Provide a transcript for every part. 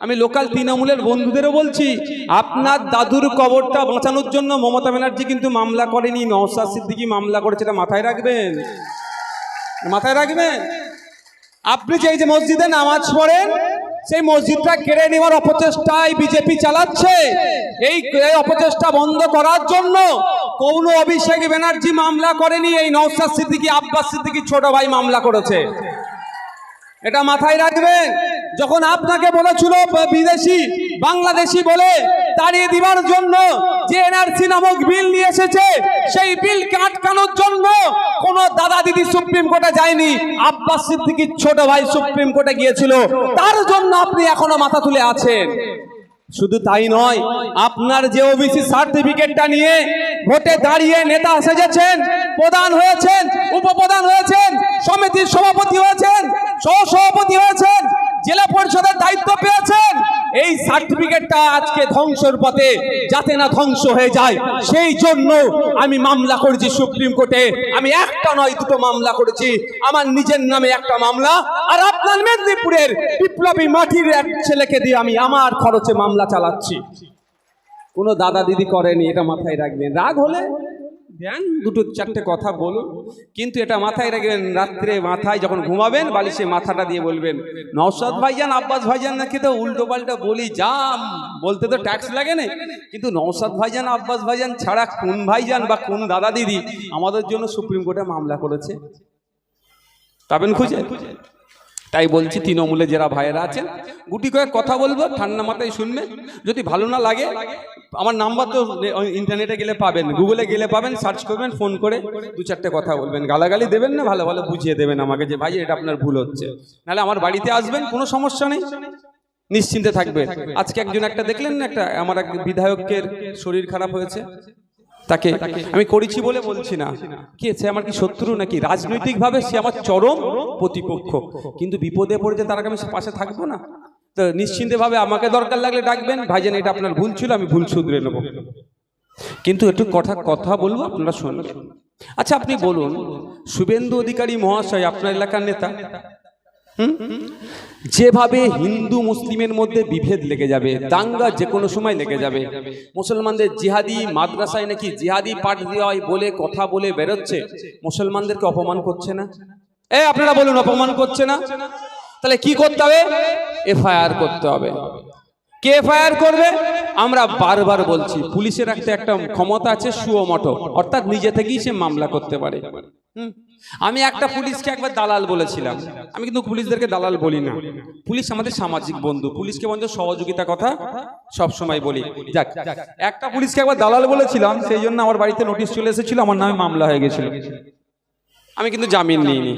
আমি লোকাল তৃণমূলের বন্ধুদেরও বলছি, আপনার দাদুর কবরটা বাঁচানোর জন্য মমতা ব্যানার্জি কিন্তু মামলা করেনি, নওশাদ সিদ্দিকী মামলা করেছে। এটা মাথায় রাখবেন, মাথায় রাখবেন। আপনি যে মসজিদে নামাজ পড়েন, সেই মসজিদটা কেড়ে নেওয়ার অপচেষ্টায় বিজেপি চালাচ্ছে। এই অপচেষ্টা বন্ধ করার জন্য কোনো অভিষেক ব্যানার্জি মামলা করেনি, এই নওশাদ সিদ্দিকী, আব্বাস সিদ্দিকীর ছোট ভাই মামলা করেছে। এটা মাথায় রাখবেন। যখন আপনাকে বলেছিল বিদেশি বাংলাদেশি বলে তাড়িয়ে দিবার জন্য, যে এনআরসি নামক বিল নিয়ে এসেছে, সেই বিলকে আটকানোর জন্য কোন দাদা দিদি সুপ্রিম কোর্টে যায়নি, আব্বাস সিদ্দিকীর ছোট ভাই সুপ্রিম কোর্টে গিয়েছিল। তার জন্য আপনি এখনো মাথা তুলে আছেন। শুধু তাই নয়, আপনার যে ওবিসি সার্টিফিকেটটা নিয়ে ভোটে দাঁড়িয়ে নেতা সেজেছেন, প্রধান হয়েছেন, উপপ্রধান হয়েছেন, সমিতির সভাপতি হয়েছেন, সহসভাপতি হয়েছেন, জেলা পরিষদের দায়িত্ব পেয়েছেন, এই সার্টিফিকেটটা আজকে ধ্বংসের পথে, যাতে না ধ্বংস হয়ে যায় সেই জন্য আমি মামলা করেছি সুপ্রিম কোর্টে। আমি একটা নয়, দুটো মামলা করেছি। আমার নিজের নামে একটা মামলা, আর আপনার মেদিনীপুরের বিপ্লবী মাটির এক ছেলেকে দিয়ে আমি আমার খরচে মামলা চালাচ্ছি। কোনো দাদা দিদি করেনি, এটা মাথায় রাখবেন। রাগ হলে দেন, দুটো চারটে কথা বলুন, কিন্তু এটা মাথায় রাখবেন। রাত্রে মাথায় যখন ঘুমাবেন, বালিশে মাথাটা দিয়ে বলবেন, নওশাদ ভাইজান, আব্বাস ভাইজান নাকি তো উল্টো পাল্টা বলি, যা বলতে তো ট্যাক্স লাগে না, কিন্তু নওশাদ ভাইজান, আব্বাস ভাইজান ছাড়া কোন ভাইজান বা কোন দাদা দিদি আমাদের জন্য সুপ্রিম কোর্টে মামলা করেছে? পাবেন খুঁজে? তাই বলছি, তৃণমূলে যারা ভাইয়েরা আছেন, গুটি কয়েক কথা বলবো, ঠান্ডা মাথায় শুনবেন। যদি ভালো না লাগে, আমার নাম্বার তো ইন্টারনেটে গেলে পাবেন, গুগলে গেলে পাবেন, সার্চ করবেন, ফোন করে দু চারটে কথা বলবেন। গালাগালি দেবেন না, ভালো ভালো বুঝিয়ে দেবেন আমাকে যে ভাই এটা আপনার ভুল হচ্ছে। নাহলে আমার বাড়িতে আসবেন, কোনো সমস্যা নেই, নিশ্চিন্তে থাকবেন। আজকে একজন একটা দেখলেন না, একটা আমার এক বিধায়কের শরীর খারাপ হয়েছে, তাকে আমি করেছি বলে বলছি না, কি সে আমার কি শত্রু নাকি? রাজনৈতিকভাবে সে আমার চরম প্রতিপক্ষ, কিন্তু বিপদে পড়েছে, তার আগে আমি পাশে থাকবো না? তো নিশ্চিন্তভাবে আমাকে দরকার লাগলে ডাকবেন, ভাইজান এটা আপনার ভুল ছিল, আমি ভুল শুধরে নেব। কিন্তু একটু কথা বলবো, আপনারা শুনবেন। আচ্ছা আপনি বলুন, শুভেন্দু অধিকারী মহাশয় আপনার এলাকার নেতা, যেভাবে হিন্দু মুসলিমের মধ্যে বিভেদ লেগে যাবে, দাঙ্গা যে কোনো সময় লেগে যাবে, মুসলমানদের জিহাদি মাদ্রাসায় নাকি জিহাদি পাঠ দেওয়া হয় বলে কথা বলে বেরোচ্ছে, মুসলমানদেরকে অপমান করছে না? আপনারা বলুন, অপমান করছে না? তাহলে কি করতে হবে? এফআইআর করতে হবে। কে এফআইআর করবে? আমরা বারবার বলছি, পুলিশের একটা ক্ষমতা আছে সুমোটো, অর্থাৎ নিজে থেকেই সে মামলা করতে পারে। আমি একটা পুলিশকে একবার দালাল বলেছিলাম, আমি কিন্তু পুলিশদেরকে দালাল বলি না, পুলিশ আমাদের সামাজিক বন্ধু, পুলিশকে বন্ধু সহযোগিতা কথা সব সময় বলি। যাক, একটা পুলিশকে একবার দালাল বলেছিলাম, সেই জন্য আমার বাড়িতে নোটিশ চলে এসেছিল, আমার নামে মামলা হয়ে গেছিল। আমি কিন্তু জামিন নিইনি,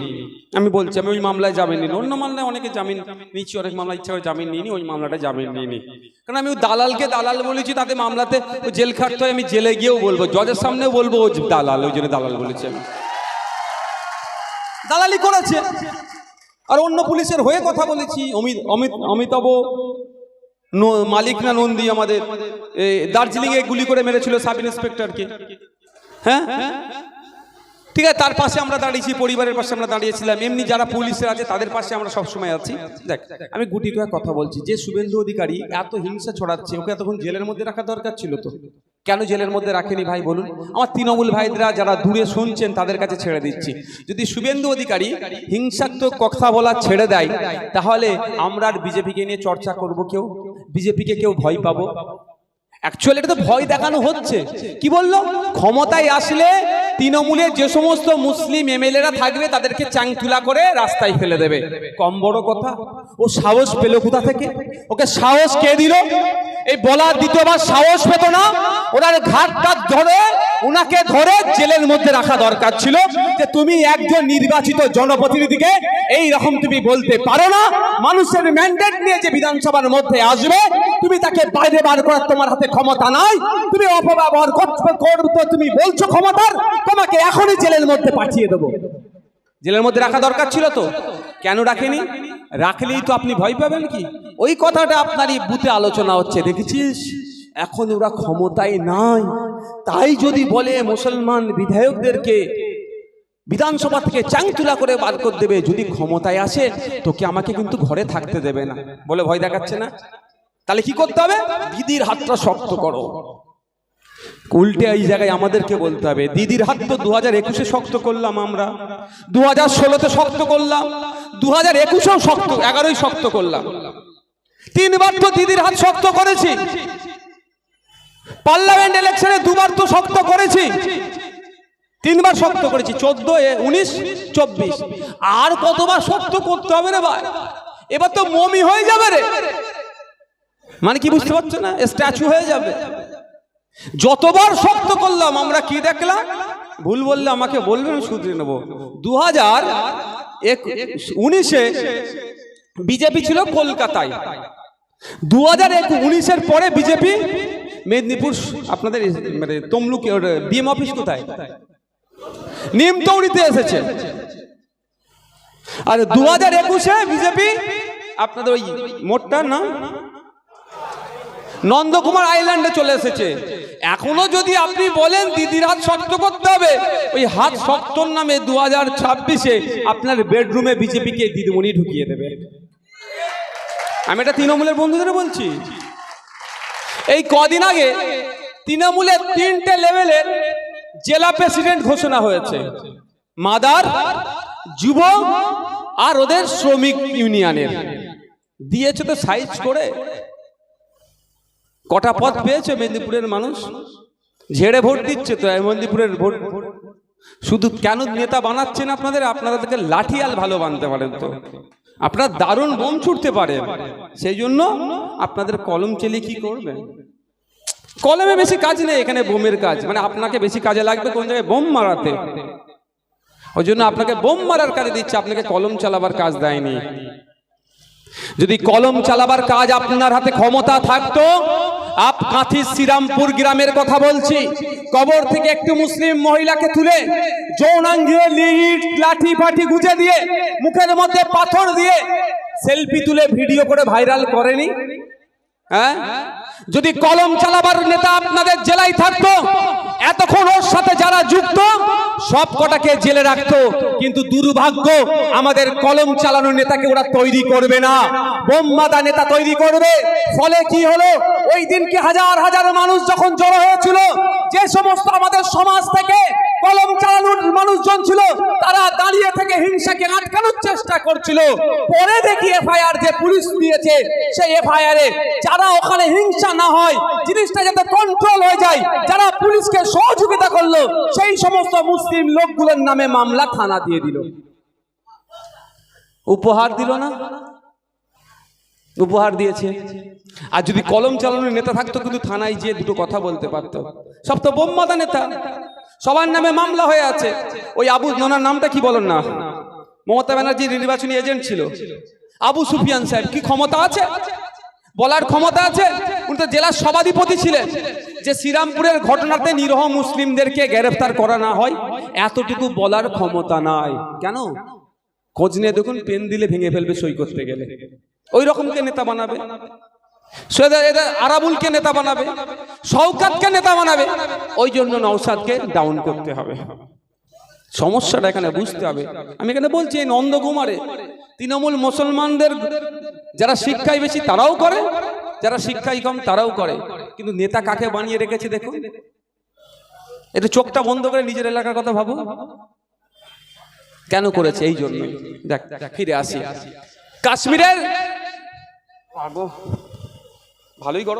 আমি বলছি আমি ওই মামলায় জামিন নিই। অন্য মামলায় অনেকে জামিন নিচ্ছি, অনেক মামলা ইচ্ছা করে জামিন নিইনি, ওই মামলাটা জামিন নিইনি, কারণ আমি দালালকে দালাল বলেছি, তাতে মামলাতে জেল খাটতে হয়। আমি জেলে গিয়েও বলবো, জজের সামনেও বলবো ও দালাল, ওই জন্য দালাল বলেছি আমি, দালালি করেছে। আর অন্য পুলিশের হয়ে কথা বলেছি, অমিতাভ মালিক না নন্দী আমাদের দার্জিলিং এ গুলি করে মেরেছিল সাব ইন্সপেক্টরকে, হ্যাঁ ঠিক আছে, তার পাশে আমরা দাঁড়িয়েছি, পরিবারের পাশে আমরা দাঁড়িয়েছিলাম। এমনি যারা পুলিশের আছে তাদের পাশে আমরা সবসময় আছি। দেখ, আমি গুটি কয়েক কথা বলছি, যে শুভেন্দু অধিকারী এত হিংসা ছড়াচ্ছে, ওকে এতক্ষণ জেলের মধ্যে রাখা দরকার ছিল তো, কেন জেলের মধ্যে রাখেনি ভাই বলুন? আমার তৃণমূল ভাইরা যারা দূরে শুনছেন তাদের কাছে ছেড়ে দিচ্ছি, যদি শুভেন্দু অধিকারী হিংসাত্মক কথা বলা ছেড়ে দেয়, তাহলে আমরা আর বিজেপিকে নিয়ে চর্চা করব কেউ? বিজেপিকে কেউ ভয় পাবো? অ্যাকচুয়ালি এটা তো ভয় দেখানো হচ্ছে। কি বললো? ক্ষমতায় আসলে তৃণমূলের যে সমস্ত মুসলিম এমএলএরা থাকবে তাদেরকে চাংতুলা করে রাস্তায় ফেলে দেবে। কম বড় কথা? ও সাহস পেল কোথা থেকে? ওকে সাহস কে দিল? এই বলার দ্বিতীয়বার সাহস পেত না? ওনার ঘাটটা ধরে, ওনাকে ধরে জেলের মধ্যে রাখা দরকার ছিল, যে তুমি একজন নির্বাচিত জনপ্রতিনিধিকে এই রকম তুমি বলতে পারো না। মানুষের ম্যান্ডেট নিয়ে যে বিধানসভার মধ্যে আসবে, তুমি তাকে বাইরে বার করার তোমার হাতে ক্ষমতা নাই, তুমি অপব্যবহার করতে তুমি বলছো ক্ষমতার, তোমাকে এখনই জেলের মধ্যে পাঠিয়ে দেবো। জেলের মধ্যে রাখা দরকার ছিল তো, কেন রাখেনি? রাখলেই তো আপনি ভয় পাবেন কি? ওই কথাটা আপনারই বুথে আলোচনা হচ্ছে, দেখেছিস এখন ওরা ক্ষমতায় নাই, তাই যদি বলে মুসলমান বিধায়কদেরকে বিধানসভা থেকে চাংতুলা করে বার করে দেবে, যদি ক্ষমতায় আসে তোকে আমাকে কিন্তু ঘরে থাকতে দেবে না বলে ভয় দেখাচ্ছে না। তাহলে কি করতে হবে? দিদির হাতটা শক্ত করো। উল্টে এই জায়গায় আমাদেরকে বলতে হবে, দিদির হাত তো 2021-এ শক্ত করলাম, আমরা 2016-তে শক্ত করলাম, 2021-এও শক্ত, 11-ই শক্ত করলাম। 3 বার তো দিদির হাত শক্ত করেছি। পার্লামেন্ট ইলেকশনে 2 বার তো শক্ত করেছি, 3 বার শক্ত করেছি, 14, 19, 24। আর কতবার শক্ত করতে হবে রে ভাই? এবার তো মমি হয়ে যাবে রে। মানে কি বুঝতে পারছো না? স্ট্যাচু হয়ে যাবে। যতবার শক্ত করলাম আমরা কি দেখলাম? ভুল বললে আমাকে বলবেন, শুধরে নেব। 2019-এ বিজেপি ছিল কলকাতায়, 2019-এর পরে বিজেপি মেদিনীপুর, আপনাদের মানে তমলুক বিএম অফিস কোথায়? নিমতৌড়িতে এসেছে। আর 2021-এ বিজেপি আপনাদের ওই মোটটা না নন্দকুমার আইল্যান্ডে চলে এসেছে। এখনো যদি আপনি বলেন দিদির হাত শক্ত করতে হবে, ওই হাত শক্তর নামে 2026-এ আপনার বেডরুমে বিজেপিকে দিদিমণি ঢুকিয়ে দেবে। আমি এটা তৃণমূলের বন্ধুদের বলছি। এই কদিন আগে তৃণমূলের 3টে লেভেলের জেলা প্রেসিডেন্ট ঘোষণা হয়েছে, মাদার, যুব আর ওদের শ্রমিক ইউনিয়নের। দিয়েছে তো সাইজ করে। কটা পদ পেয়েছে মেদিনীপুরের মানুষ? ঝেড়ে ভোট দিচ্ছে তো মেদিনীপুরের ভোট। শুধু কেন নেতা বানাচ্ছেন আপনাদের? আপনাদেরকে লাঠিয়াল ভালো বানতে পারেন তো, আপনারা দারুণ বোম ছুটতে পারেন, সেই জন্য আপনাদের কলম চেলে কি করবেন? কলমে বেশি কাজ নেই, এখানে বোমের কাজ। মানে আপনাকে বেশি কাজে লাগবে কোন জায়গায়? বোম মারাতে। ওই জন্য আপনাকে বোম মারার কাজে দিচ্ছে, আপনাকে কলম চালাবার কাজ দেয়নি। যদি কলম চালাবার কাজ আপনার হাতে ক্ষমতা থাকতো, কাঁথি শ্রীরামপুর গ্রামের কথা বলছি, কবর থেকে একটু মুসলিম মহিলাকে তুলে যৌনাঙ্গে লিট লাঠি ফাঠি গুজে দিয়ে মুখের মধ্যে পাথর দিয়ে সেলফি তুলে ভিডিও করে ভাইরাল করেনি? হ্যাঁ, যদি কলম চালাবার নেতা আপনাদের জেলায় থাকতো, এতক্ষণ ওর সাথে যারা যুক্ত সব কটাকে জেলে রাখতো। কিন্তু দুর্ভাগ্য, আমাদের কলম চালানোর নেতাকে ওরা তৈরি করবে না, বোমবাদা নেতা তৈরি করবে। ফলে কি হলো? ওই দিনকে হাজার হাজার মানুষ যখন জড়ো হয়েছিল, যে সমস্ত আমাদের সমাজ থেকে কলম চালানোর মানুষজন ছিল, তারা দাঁড়িয়ে থেকে হিংসাকে আটকানোর চেষ্টা করছিল। পরে দেখি এফআইআর যে পুলিশ দিয়েছে, সেই এফআইআরে যারা ওখানে হিংসা না হয়, জিনিসটা যাতে কন্ট্রোল হয়ে যায়, যারা পুলিশকে সহযোগিতা করলো, সেই সমস্ত মুসলিম লোকগুলোর নামে মামলা থানা দিয়ে দিল। উপহার দিল না? উপহার দিয়েছে। আর যদি কলম চালানোর নেতা থাকতো, কিন্তু থানায় গিয়ে দুটো কথা বলতে পারতো। সব তো বোমবাদা নেতা, সবার নামে মামলা হয়ে আছে। ওই আবু, ওনার নামটা কি বলেন না, মমতা ব্যানার্জির নির্বাচনী এজেন্ট ছিল আবু সুফিয়ান সাহেব। কি ক্ষমতা আছে? বলার ক্ষমতা আছে? উনি তো জেলার সভাধিপতি ছিলেন। যে শ্রীরামপুরের ঘটনাতে নিরহ মুসলিমদেরকে গ্রেফতার করা না হয়, এতটুকু বলার ক্ষমতা নাই। কেন? খোঁজ নিয়ে দেখুন, পেন দিলে ভেঙে ফেলবে সই করতে গেলে। ওই রকমকে নেতা বানাবে। আরাবুলকে নেতা বানাবে, শওকতকে নেতা বানাবে। ওই জন্য নওশাদকে ডাউন করতে হবে। সমস্যাটা এখানে বুঝতে হবে। আমি এখানে বলছি, এই নন্দকুমারে তৃণমূল মুসলমানদের যারা শিক্ষায় বেশি তারাও করে, যারা শিক্ষায় কম তারাও করে। কিন্তু নেতা কাকে বানিয়ে রেখেছে দেখুন। এটা চোখটা বন্ধ করে নিজের এলাকার কথা ভাবো, কেন করেছে? এই জন্য। দেখ, ফিরে আসি কাশ্মীরের, ভালোই গরম।